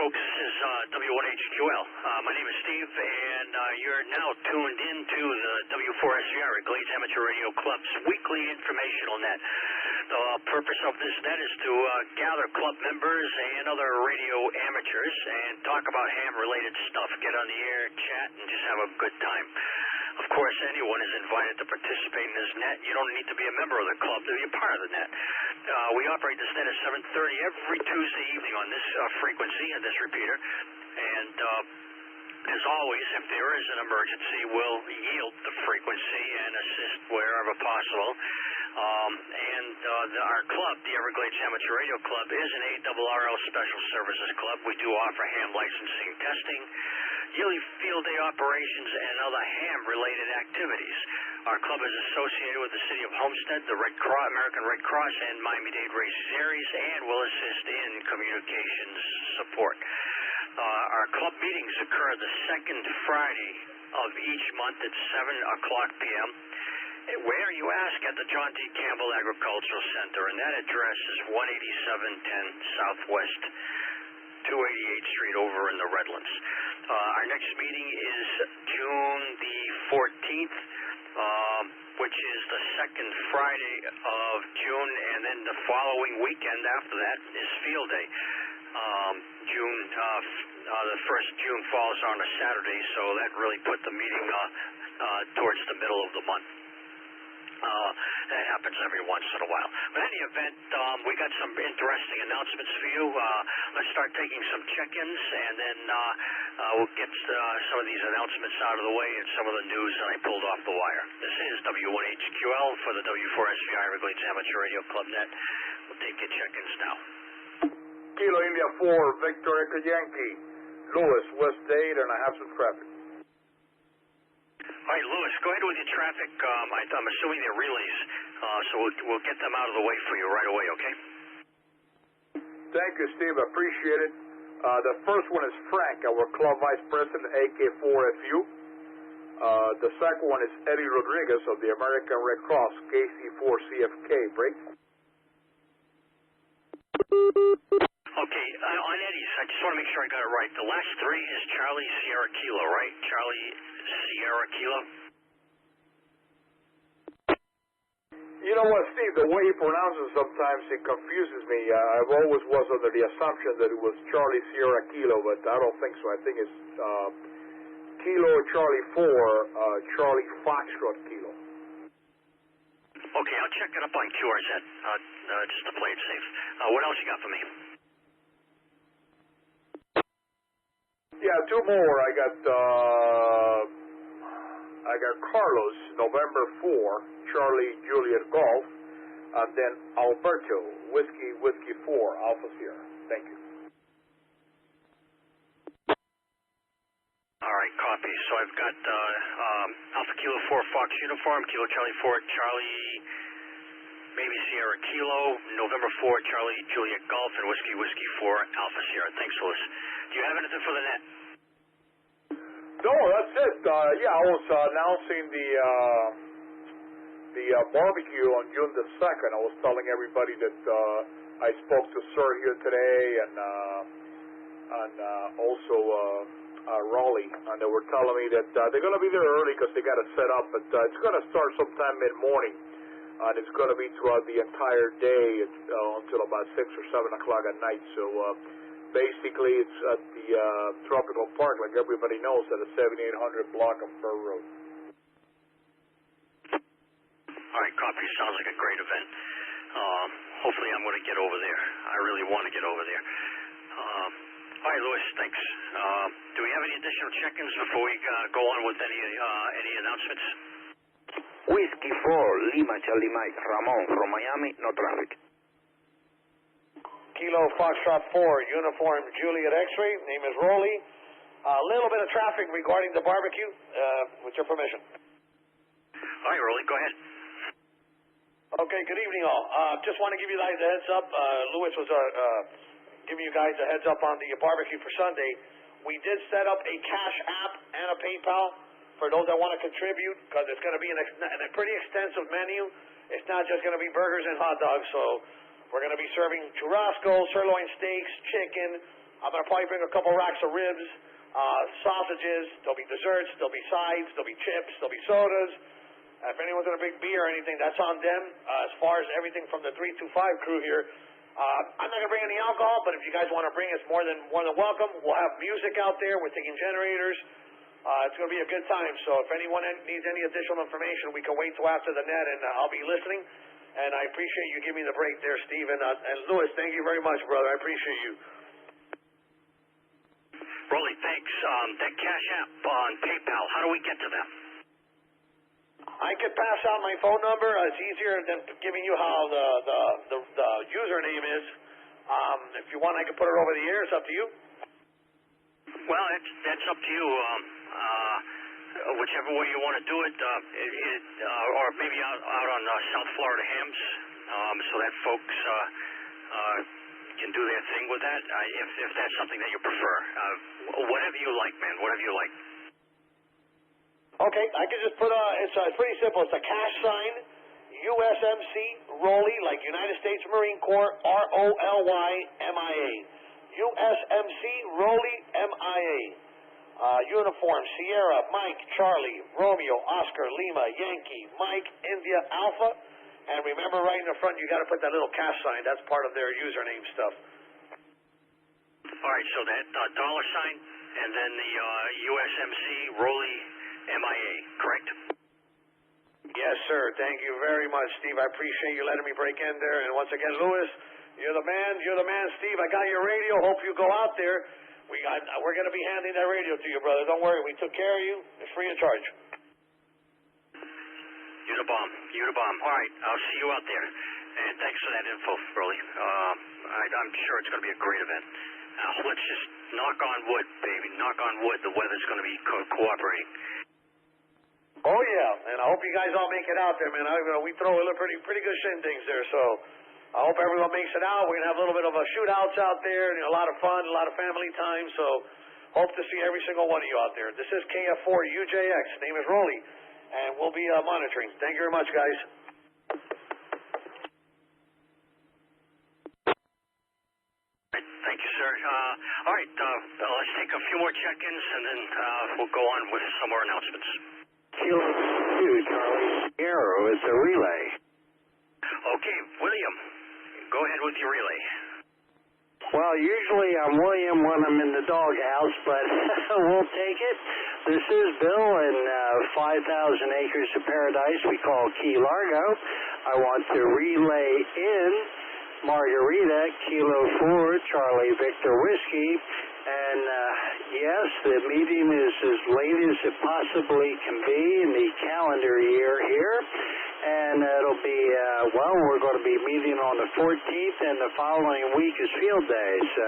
folks. This is W1HQL. My name is Steve, and you're now tuned into the W4SVR, Everglades Amateur Radio Club's weekly informational net. The purpose of this net is to gather club members and other radio amateurs and talk about ham-related stuff, get on the air, chat, and just have a good time. Of course, anyone is invited to participate in this net. You don't need to be a member of the club to be a part of the net. We operate this net at 7:30 every Tuesday evening on this frequency, and this repeater. And as always, if there is an emergency, we'll yield the frequency and assist wherever possible. Our club, the Everglades Amateur Radio Club, is an ARRL Special Services Club. We do offer ham licensing testing, yearly field day operations, and other ham-related activities. Our club is associated with the City of Homestead, the American Red Cross, and Miami-Dade Races Aries, and will assist in communications support. Our club meetings occur the second Friday of each month at 7 o'clock p.m. Where, you ask? At the John D. Campbell Agricultural Center, and that address is 18710 Southwest 288th Street over in the Redlands. Our next meeting is June the 14th, which is the second Friday of June, and then the following weekend after that is Field Day. The first June falls on a Saturday, so that really put the meeting towards the middle of the month. That happens every once in a while. But in any event, we got some interesting announcements for you. Let's start taking some check-ins, and then we'll get some of these announcements out of the way and some of the news that I pulled off the wire. This is W1HQL for the W4SVR Everglades Amateur Radio Club Net. We'll take your check-ins now. Kilo India 4, Victor Echo Yankee. Lewis, West 8, and I have some traffic. All right, Lewis, go ahead with your traffic. I'm assuming they're relays, so we'll get them out of the way for you right away, okay? Thank you, Steve. I appreciate it. The first one is Frank, our club vice president, AK4FU. The second one is Eddie Rodriguez of the American Red Cross, KC4CFK. Break. Okay, on Eddie's, I just want to make sure I got it right. The last three is Charlie Sierra Kilo, right? Charlie Sierra Kilo? You know what, Steve, the way he pronounces sometimes it confuses me. I've always was under the assumption that it was Charlie Sierra Kilo, but I don't think so. I think it's Kilo Charlie 4, Charlie Foxtrot Kilo. Okay, I'll check it up on QRZ, just to play it safe. What else you got for me? Yeah, two more. I got Carlos, November 4, Charlie Juliet Golf, and then Alberto, Whiskey 4, Alpha Sierra. Thank you. All right, copy. So I've got Alpha Kilo 4 Fox Uniform, Kilo Charlie 4 Charlie, maybe Sierra Kilo, November 4 Charlie Juliet Golf, and Whiskey 4 Alpha Sierra. Thanks, Louis. Do you have anything for the net? No, that's it. Yeah, I was announcing the barbecue on June the 2nd. I was telling everybody that I spoke to Sir here today, and also Raleigh, and they were telling me that they're going to be there early because they got it set up, but it's going to start sometime mid-morning, and it's going to be throughout the entire day until about 6 or 7 o'clock at night. So basically it's at the Tropical Park, like everybody knows, at the 7800 block of Fur Road. All right, copy. Sounds like a great event. Hopefully I'm going to get over there. I really want to get over there. All right, Louis, thanks. Do we have any additional check-ins before we go on with any announcements? Whiskey 4, Lima Charlie Mike, Ramon from Miami, no traffic. Kilo Foxtrot 4, Uniform Juliet X-Ray, name is Rolly. A little bit of traffic regarding the barbecue, with your permission. All right, Rolly, go ahead. Okay, good evening all. Just want to give you guys a heads up. Louis was giving you guys a heads up on the barbecue for Sunday. We did set up a cash app and a PayPal for those that want to contribute, because it's going to be a pretty extensive menu. It's not just going to be burgers and hot dogs, so we're going to be serving churrasco, sirloin steaks, chicken, I'm going to probably bring a couple racks of ribs, sausages. There'll be desserts. There'll be sides. There'll be chips. There'll be sodas. If anyone's going to bring beer or anything, that's on them. As far as everything from the 325 crew here, I'm not going to bring any alcohol, but if you guys want to bring, it's more than welcome. We'll have music out there. We're taking generators. It's going to be a good time. So if anyone needs any additional information, we can wait till after the net, and I'll be listening. And I appreciate you giving me the break there, Steve. And Louis, thank you very much, brother. I appreciate you. Rolly, thanks. That Cash App on PayPal, how do we get to them? I could pass out my phone number. It's easier than giving you how the username is. If you want, I can put it over the air. It's up to you. Well, that's up to you. Whichever way you want to do it, or maybe out on South Florida hams, so that folks can do their thing with that. If that's something that you prefer, whatever you like, man. Whatever you like. Okay, I can just put it's pretty simple. It's a cash sign, USMC Rolly, like United States Marine Corps, ROLYMIA. USMC Rolly MIA. Uniform, Sierra, Mike, Charlie, Romeo, Oscar, Lima, Yankee, Mike, India, Alpha. And remember, right in the front, you got to put that little cash sign. That's part of their username stuff. All right, so that dollar sign and then the USMC Rolly MIA, correct? Yes, sir. Thank you very much, Steve. I appreciate you letting me break in there. And once again, Louis, you're the man. You're the man, Steve. I got your radio. Hope you go out there. We're going to be handing that radio to you, brother. Don't worry. We took care of you. It's free of charge. You're the bomb. You're the bomb. All right, I'll see you out there. And thanks for that info, Rolly. I'm sure it's going to be a great event. Let's just knock on wood, baby. Knock on wood. The weather's going to be cooperating. Oh, yeah. And I hope you guys all make it out there, man. We throw a pretty good shindigs there, so I hope everyone makes it out. We're going to have a little bit of a shootouts out there, a lot of fun, a lot of family time, so hope to see every single one of you out there. This is KF4UJX. Name is Rolly, and we'll be monitoring. Thank you very much, guys. Thank you, sir. All right, let's take a few more check-ins, and then we'll go on with some more announcements. Kilo 2, Charlie Sierra, it's a relay. Okay, William, go ahead with your relay. Well, usually I'm William when I'm in the doghouse, but we'll take it. This is Bill in 5,000 acres of paradise we call Key Largo. I want to relay in Margarita, Kilo 4, Charlie Victor Whiskey. And yes, the meeting is as late as it possibly can be in the calendar year here. And it'll be, we're going to be meeting on the 14th, and the following week is field day. So,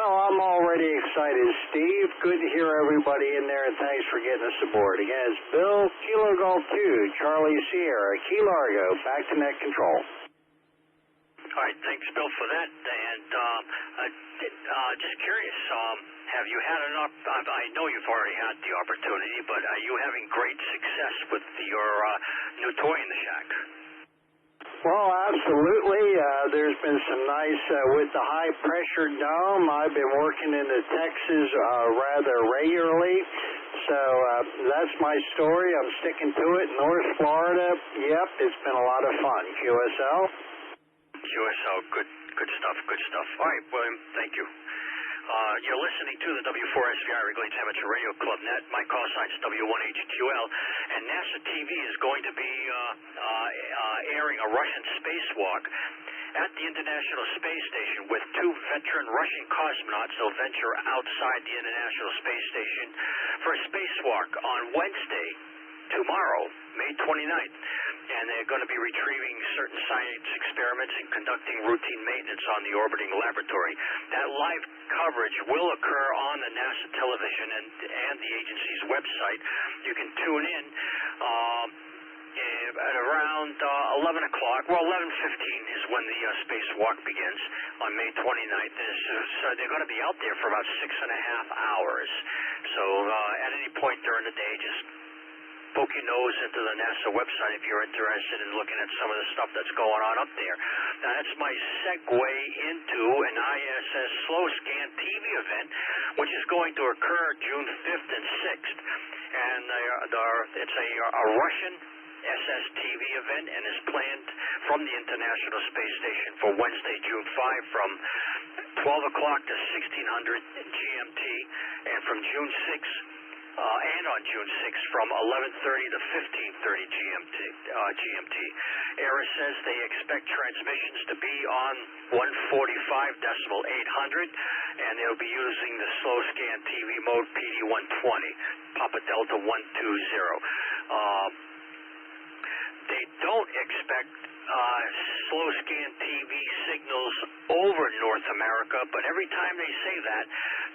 I'm already excited. Steve, good to hear everybody in there, and thanks for getting us aboard. Again, it's Bill, Kilo Golf 2, Charlie Sierra, Key Largo, back to net control. All right, thanks, Bill, for that. And just curious, have you had enough? I know you've already had the opportunity, but are you having great success with your new toy in the shack? Well, absolutely. There's been some nice, with the high-pressure dome, I've been working into Texas rather regularly. So that's my story. I'm sticking to it. North Florida, yep, it's been a lot of fun. QSL? QSL, good stuff. All right, William, thank you. You're listening to the W4SVI Everglades Amateur Radio Club Net. My call sign is W1HQL, and NASA TV is going to be airing a Russian spacewalk at the International Space Station with 2 veteran Russian cosmonauts. They'll venture outside the International Space Station for a spacewalk on Wednesday, tomorrow, May 29th. And they're going to be retrieving certain science experiments and conducting routine maintenance on the orbiting laboratory. That live coverage will occur on the NASA television and the agency's website. You can tune in at around 11 o'clock. Well, 11:15 is when the spacewalk begins on May 29th. So they're going to be out there for about 6.5 hours. So at any point during the day, just poke your nose into the NASA website if you're interested in looking at some of the stuff that's going on up there. Now, that's my segue into an ISS slow scan TV event, which is going to occur June 5th and 6th. And it's a Russian SSTV event and is planned from the International Space Station for Wednesday, June 5 from 12 o'clock to 1600 GMT, and from June 6 and on June 6 from 11:30 to 15:30 GMT. ERA says they expect transmissions to be on 145.800, and they'll be using the slow scan TV mode PD-120, Papa Delta 120. They don't expect slow scan TV signals over North America, but every time they say that,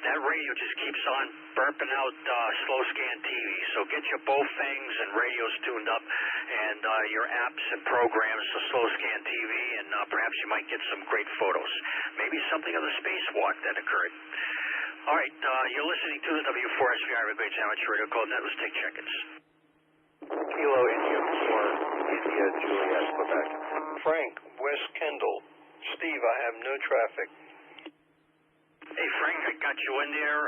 that radio just keeps on burping out slow scan TV. So get your Bofengs and radios tuned up, and your apps and programs to slow scan TV, and perhaps you might get some great photos. Maybe something of the spacewalk that occurred. All right, you're listening to the W4SVI Everglades Amateur Radio Club. Now let's take check-ins. Kilo India 4, India Juliet, Quebec. Frank, West Kendall. Steve, I have no traffic. Hey, Frank, I got you in there.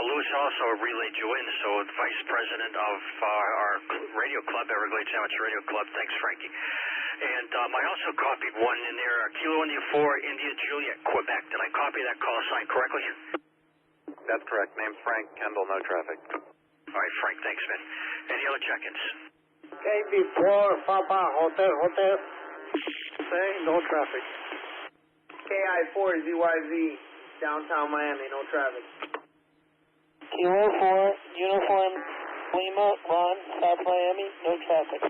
Lewis also relayed you in, so the Vice President of our radio club, Everglades Amateur Radio Club. Thanks, Frankie. And I also copied one in there, Kilo India 4, India Juliet, Quebec. Did I copy that call sign correctly? That's correct. Name's Frank, Kendall, no traffic. All right, Frank, thanks, man. Any other check-ins? KB4, Papa, Hotel. Say, no traffic. KI4, ZYZ, downtown Miami, no traffic. Kilo 4, Uniform Lima, Ron, South Miami, no traffic.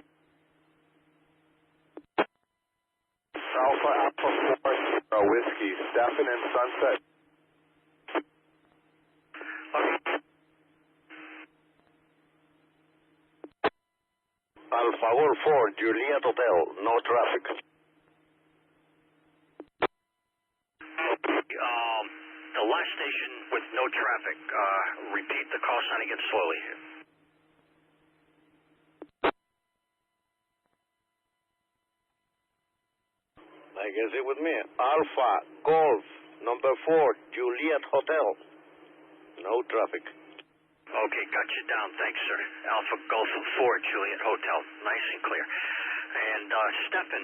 Alpha 4, Whiskey, Stephen and Sunset. Alpha 4, Juliet Hotel, no traffic. The last station with no traffic. Repeat the call sign again slowly. I guess it with me. Alpha Golf number 4, Juliet Hotel, no traffic. Okay, got you down. Thanks, sir. Alpha Golf 4, Juliet Hotel. Nice and clear. And, Stefan,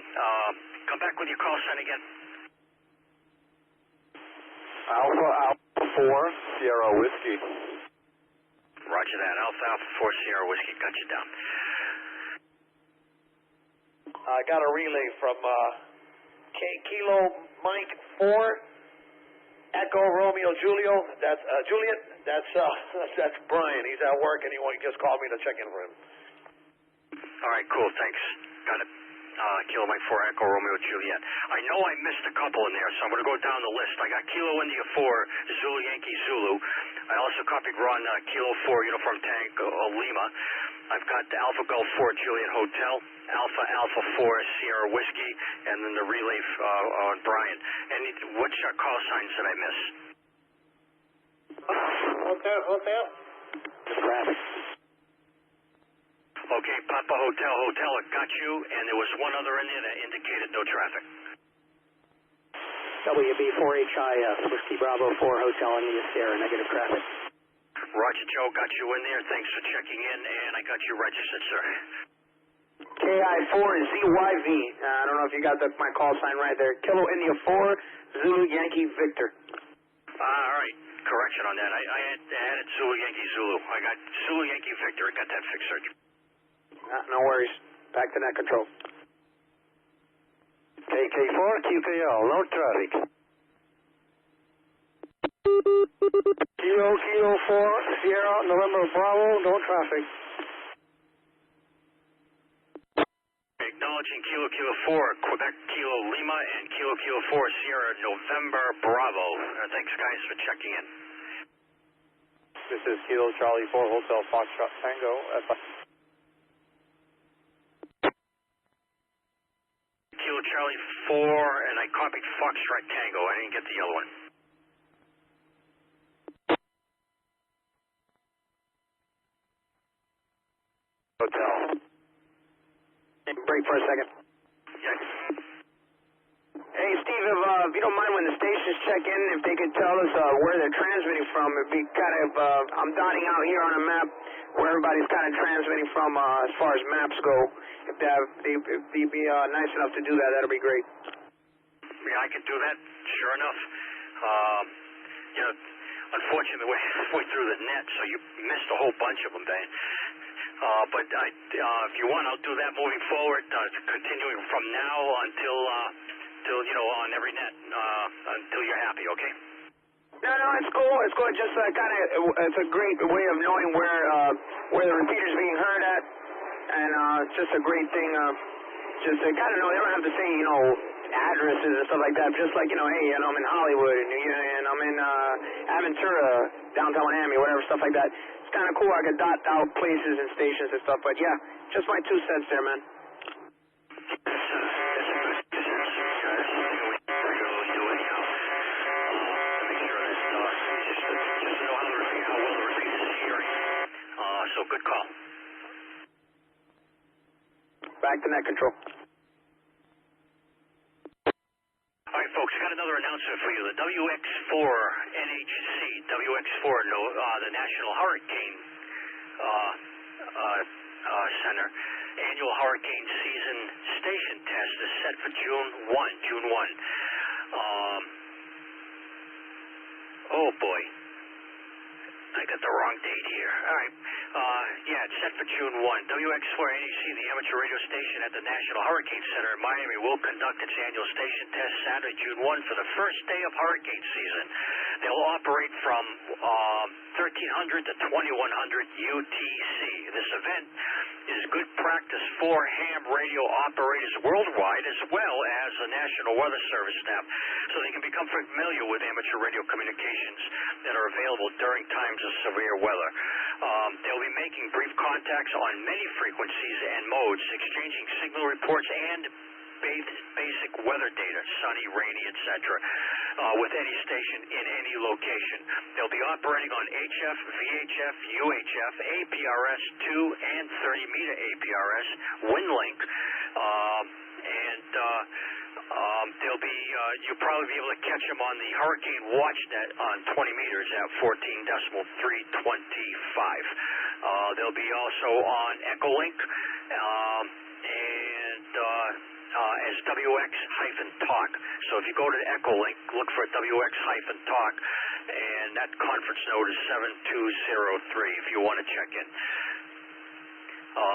come back with your call sign again. Alpha 4, Sierra Whiskey. Roger that. Alpha 4, Sierra Whiskey. Got you down. I got a relay from Kilo Mike 4, Echo Romeo Julio. That's Juliet. That's Brian. He's at work and he just called me to check in for him. All right, cool. Thanks. Got it. Kilo Mike 4, Echo Romeo Juliet. I know I missed a couple in there, so I'm going to go down the list. I got Kilo India 4, Zulu Yankee Zulu. I also copied Ron Kilo 4, Uniform Tango Lima. I've got Alpha Golf 4, Juliet Hotel, Alpha 4, Sierra Whiskey, and then the relay on Brian. And which call signs did I miss? Hotel. Traffic. Okay, Papa Hotel, it got you, and there was one other in there that indicated no traffic. WB4HIS, Whiskey Bravo 4, Hotel India Sierra, negative traffic. Roger, Joe, got you in there. Thanks for checking in, and I got you registered, sir. KI4, ZYV, I don't know if you got my call sign right there. Kilo India 4, Zulu Yankee Victor. All right, correction on that. I had it Zulu Yankee Zulu. I got Zulu Yankee Victor. I got that fixed, sir. No worries. Back to net control. KK4, QKL, no traffic. Kilo 4, Sierra, November Bravo, no traffic. Acknowledging Kilo 4, Quebec Kilo Lima, and Kilo 4, Sierra, November Bravo. Thanks, guys, for checking in. This is Kilo Charlie 4, Hotel Foxtrot Tango. Kilo Charlie 4, and I copied Foxtrot Tango. I didn't get the yellow one. Hotel. Break for a second. Yes. Hey, Steve, if you don't mind, when the stations check in, if they could tell us where they're transmitting from, it'd be kind of, I'm dotting out here on a map where everybody's kind of transmitting from as far as maps go. If they'd be nice enough to do that, that'd be great. Yeah, I can do that, sure enough. You know, unfortunately, we're halfway through the net, so you missed a whole bunch of them, Dan. But if you want, I'll do that moving forward, continuing from now until you know, on every net, until you're happy, okay? No, it's cool. It's cool. Just kind of, it's a great way of knowing where the repeater's being heard at, and it's just a great thing. Just to kind of know, they don't have to say, you know, addresses and stuff like that. Just like, you know, hey, I'm in Hollywood, and I'm in Aventura, downtown Miami, whatever, stuff like that. It's kind of cool. I could dot out places and stations and stuff. But yeah, just my 2 cents there, man. So good call. Back to net control. All right, folks, got another announcement for you. The WX4 NHC, WX4, the National Hurricane Center annual hurricane season station test is set for June 1. Oh, boy. I got the wrong date here. All right. Yeah, it's set for June 1. WX4 NEC, the amateur radio station at the National Hurricane Center in Miami, will conduct its annual station test Saturday, June 1 for the first day of hurricane season. They'll operate from 1300 to 2100 UTC. This event is good practice for ham radio operators worldwide, as well as the National Weather Service staff, so they can become familiar with amateur radio communications that are available during times of severe weather. They'll be making brief contacts on many frequencies and modes, exchanging signal reports and basic weather data, sunny, rainy, etc., with any station in any location. They'll be operating on HF, VHF, UHF, APRS 2 and 30-meter APRS, WinLink, and they'll be, you'll probably be able to catch them on the Hurricane WatchNet on 20 meters at 14.325. They'll be also on Echolink, as WX-Talk. So if you go to the Echolink, look for WX-Talk, and that conference node is 7203 if you want to check in.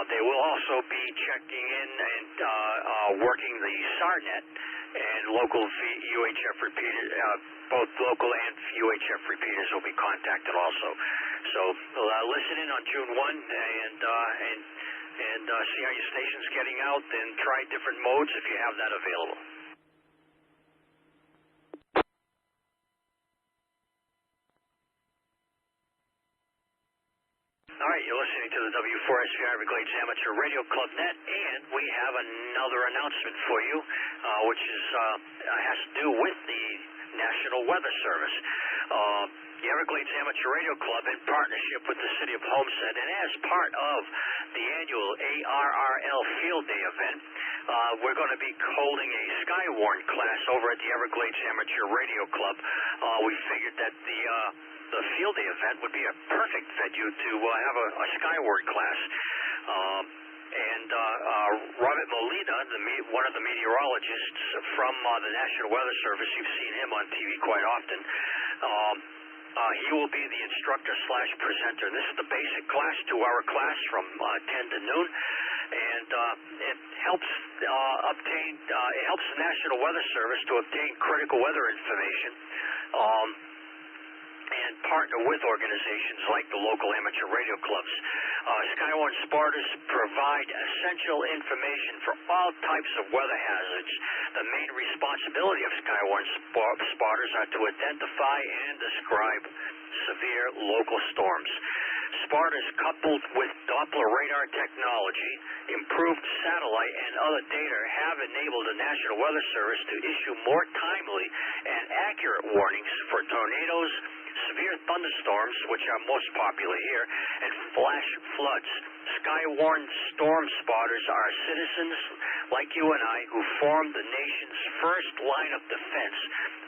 They will also be checking in and working the SARNet and local UHF repeaters, both local and UHF repeaters will be contacted also. So listen in on June 1 and see how your station's getting out, and try different modes if you have that available. All right, you're listening to the W4SV Everglades Amateur Radio Club Net, and we have another announcement for you, which is has to do with the National Weather Service. The Everglades Amateur Radio Club, in partnership with the City of Homestead, and as part of the annual ARRL Field Day event, we're going to be holding a Skywarn class over at the Everglades Amateur Radio Club. We figured that the Field Day event would be a perfect venue to have a Skywarn class. Robert Molina, one of the meteorologists from the National Weather Service, you've seen him on TV quite often, he will be the instructor/presenter. This is the basic class, 2-hour class from 10 to noon, and it helps it helps the National Weather Service to obtain critical weather information, and partner with organizations like the local amateur radio clubs. Skywarn spotters provide essential information for all types of weather hazards. The main responsibility of Skywarn spotters are to identify and describe severe local storms. Spotters, coupled with Doppler radar technology, improved satellite, and other data, have enabled the National Weather Service to issue more timely and accurate warnings for tornadoes, severe thunderstorms, which are most popular here, and flash floods. Skywarn storm spotters are citizens like you and I who form the nation's first line of defense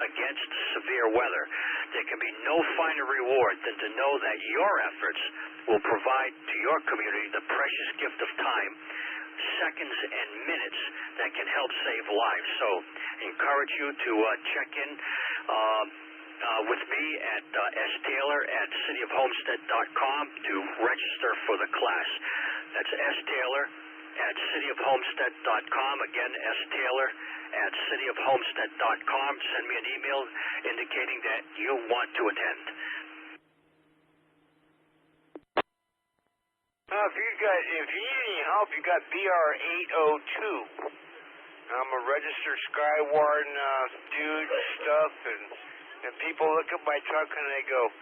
against severe weather. There can be no finer reward than to know that your efforts will provide to your community the precious gift of time, seconds and minutes that can help save lives. So encourage you to check in with me at staylor@cityofhomestead.com to register for the class. That's staylor@cityofhomestead.com. Again, staylor@cityofhomestead.com. Send me an email indicating that you want to attend. If you need any help, you got BR802. I'm a registered Skywarn dude and stuff, and people look at my truck and they go,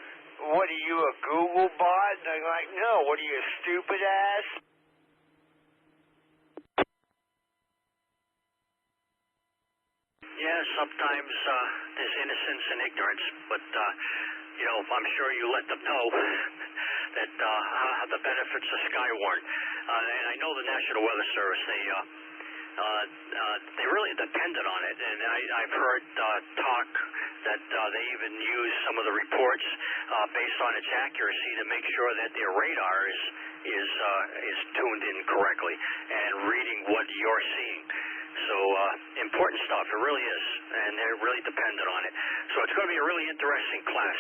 "What are you, a Google bot?" And I'm like, "No, what are you, a stupid ass?" Yeah, sometimes there's innocence and ignorance, but I'm sure you let them know that the benefits of Skywarn. And I know the National Weather Service, they really depended on it, and I've heard talk that they even use some of the reports based on its accuracy to make sure that their radar is tuned in correctly and reading what you're seeing. So important stuff, it really is, and they're really dependent on it. So it's going to be a really interesting class.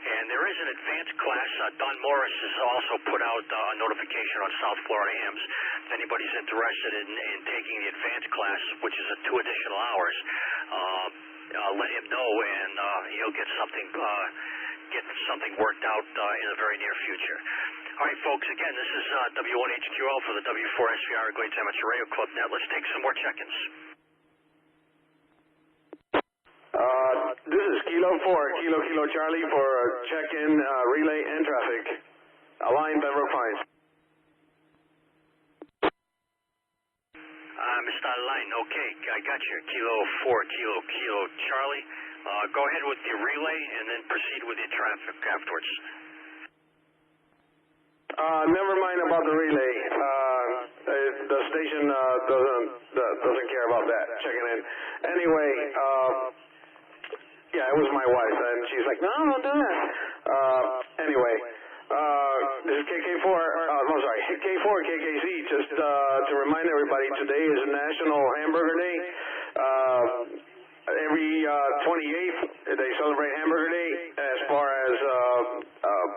And there is an advanced class. Don Morris has also put out a notification on South Florida hams. If anybody's interested in taking the advanced class, which is 2 additional hours, let him know, and he'll get something worked out in the very near future. All right, folks, again, this is W1HQL for the W4SVR Everglades Amateur Radio Club Net. Let's take some more check-ins. This is Kilo 4, Kilo Charlie for check-in, relay, and traffic. Align Pembroke Pines. Mr. Line, okay, I got you. Kilo 4, Kilo Charlie. Go ahead with your relay and then proceed with your traffic afterwards. Never mind about the relay. The station doesn't care about that. Checking in. Anyway, yeah, it was my wife, and she's like, "No, don't do that." Anyway, this is KK4. I'm sorry, K4 KKC. Just to remind everybody, today is National Hamburger Day. Every 28th, they celebrate Hamburger Day as far as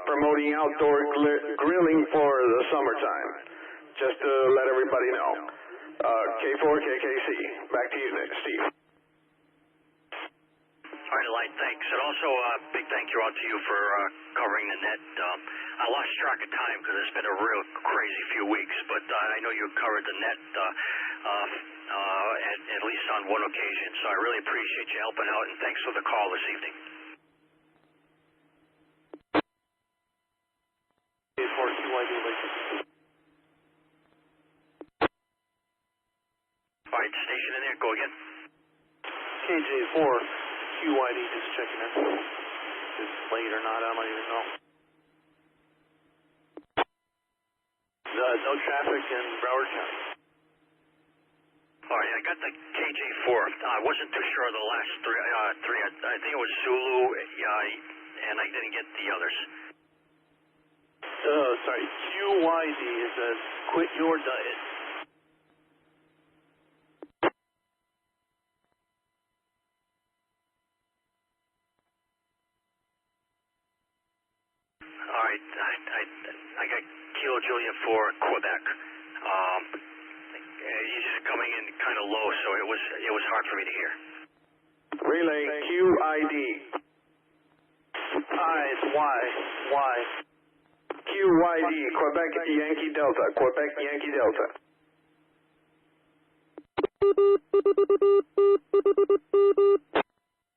promoting outdoor grilling for the summertime. Just to let everybody know. K4 KKC. Back to you, Steve. All right, Line, thanks. And also a big thank you out to you for covering the net. I lost track of time because it's been a real crazy few weeks, but I know you covered the net at least on one occasion. So I really appreciate you helping out, and thanks for the call this evening. All right, station in there. Go again. KJ4, QYD, just checking in. Is it late or not? I don't even know. No traffic in Broward County. All right, I got the KJ4. I wasn't too sure of the last three. I think it was Zulu, and I didn't get the others. Sorry, QYD is quit your diet. All right, I got Kilo Julia for Quebec. He's just coming in kind of low, so it was hard for me to hear. Relay QID. It's Y. QYD, Quebec Yankee Delta. Quebec Yankee Delta.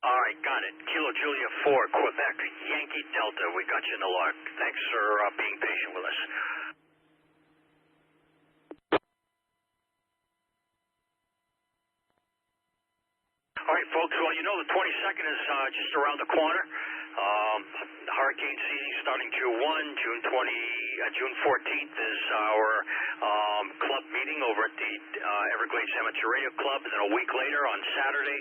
All right, got it. Kilo Julia 4, Quebec Yankee Delta. We got you in the log. Thanks for being patient with us. All right, folks. Well, you know the 22nd is just around the corner. Hurricane season starting June 1, June 14th is our club meeting over at the Everglades Amateur Radio Club, and then a week later on Saturday,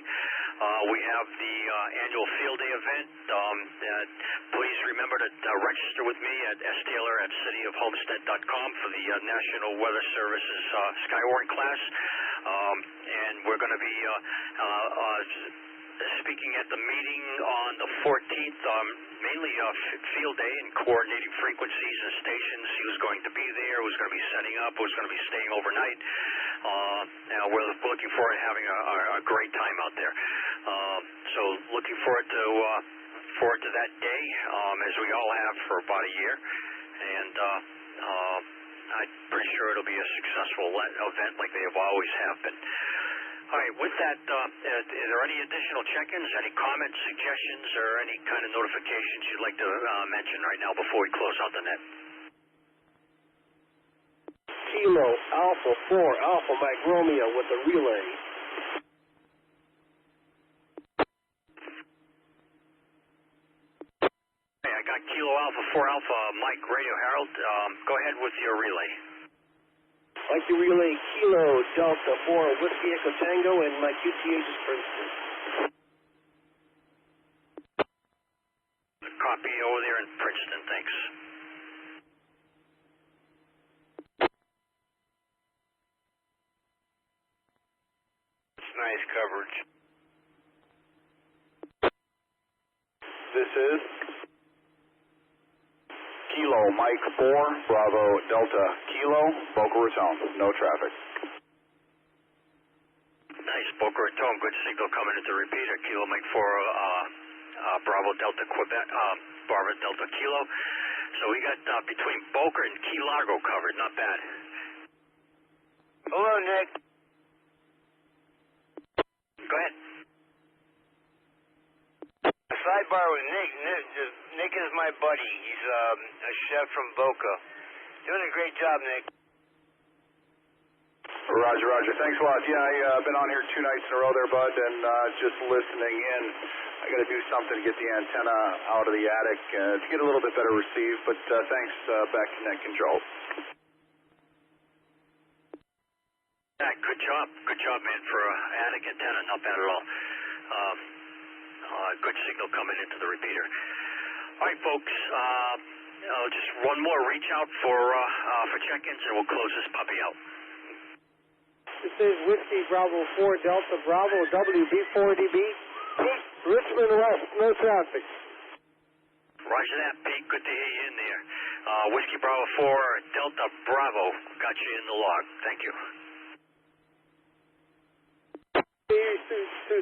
we have the annual field day event. Please remember to register with me at staylor@cityofhomestead.com for the National Weather Service's Skywarn class, and we're going to be speaking at the meeting on the 14th, mainly field day and coordinating frequencies and stations. Who's going to be there, who's going to be setting up, who's going to be staying overnight. We're looking forward to having a great time out there. So looking forward to that day, as we all have for about a year. And I'm pretty sure it'll be a successful event like they always have been. All right, with that, are there any additional check-ins, any comments, suggestions, or any kind of notifications you'd like to mention right now before we close out the net? Kilo Alpha 4 Alpha Mike Romeo with the relay. Hey, I got Kilo Alpha 4 Alpha Mike Radio Harold. Go ahead with your relay. Like the relay, Kilo Delta 4 Whiskey Echo Tango, and my QTH is Princeton. Copy over there in Princeton, thanks. It's nice coverage. This is Kilo Mike 4 Bravo Delta Kilo Boca Raton. No traffic. Nice, Boca Raton, good signal coming into the repeater. Kilo Mike 4 Bravo Delta Quebec, Bravo Delta Kilo. So we got between Boca and Key Largo covered, not bad. Hello, Nick. Go ahead. A sidebar with Nick. Nick is my buddy. He's a chef from Boca. Doing a great job, Nick. Roger. Thanks a lot. Yeah, I've been on here 2 nights in a row there, bud, and just listening in. I got to do something to get the antenna out of the attic to get a little bit better received, but thanks. Back to net control. Yeah, good job, man, for an attic antenna. Not bad at all. Good signal coming into the repeater. All right, folks. Just one more reach out for check-ins, and we'll close this puppy out. This is Whiskey Bravo 4 Delta Bravo WB4DB. Richmond West, no traffic. Roger that, Pete. Good to hear you in there. Whiskey Bravo 4 Delta Bravo. Got you in the log. Thank you.